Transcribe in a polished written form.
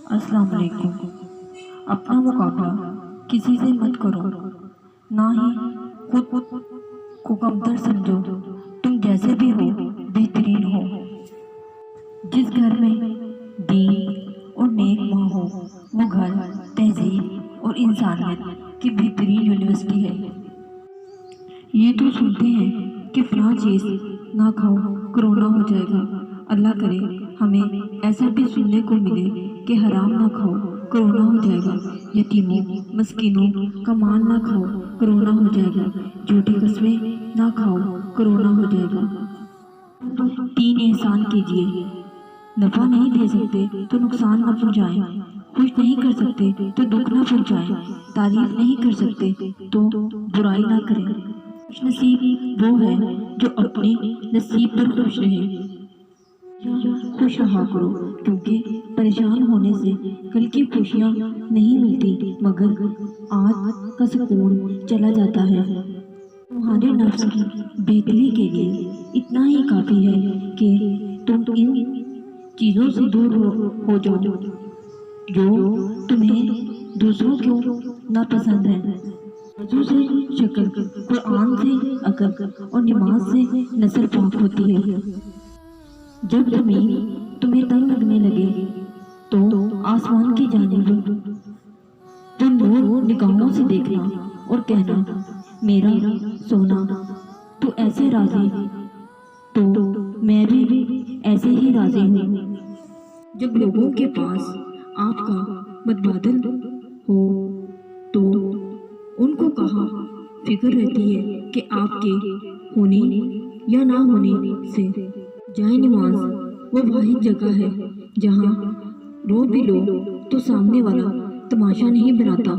السلام علیکم۔ اپنا مقابلہ کسی سے مت کرو، نہ ہی خود کو کمتر سمجھو۔ تم جیسے بھی ہو بہترین ہو۔ جس گھر میں دین اور نیک ماں ہو وہ گھر تہذیب اور انسانیت کی بہترین یونیورسٹی ہے۔ یہ تو سنتے ہیں کہ فلاں چیز نہ کھاؤ کرونا ہو جائے گا۔ اللہ کرے ہمیں ایسا بھی سننے کو ملے کہ حرام نہ کھاؤ کرونا ہو جائے گا، یتیموں مسکینوں کا مال نہ کھاؤ کرونا ہو جائے گا، جھوٹی قسمیں نہ کھاؤ کرونا ہو جائے گا۔ 3 احسان کیجئے، نفع نہیں دے سکتے تو نقصان نہ پہنچائیں، خوش نہیں کر سکتے تو دکھ نہ پہنچائیں، تعریف نہیں کر سکتے تو برائی نہ کریں۔ خوش نصیب وہ ہے جو اپنے نصیب پر خوش رہے۔ خوش رہا کرو، کیونکہ پریشان ہونے سے کل کی خوشیاں نہیں ملتی مگر آج کا سکون چلا جاتا ہے۔ تمہارے نفس کی بہتری کے لیے اتنا ہی کافی ہے کہ تم ان چیزوں سے دور ہو جاؤ جو تمہیں دوسروں کو ناپسند ہے۔ وضو سے شکل، قرآن سے عقل اور نماز سے نظر پاک ہوتی ہے۔ جب زمین تمہیں تنگ لگنے لگے تو آسمان کی جانب تو نور نگاہوں سے دیکھنا اور کہنا میرا سونا تو ایسے راضی تو میں بھی ایسے ہی راضی ہوں۔ جب لوگوں کے پاس آپ کا متبادل ہو تو ان کو کہاں فکر رہتی ہے کہ آپ کے ہونے یا نہ ہونے سے۔ جائے نماز وہ واحد جگہ ہے جہاں رو بھی لو تو سامنے والا تماشا نہیں بناتا،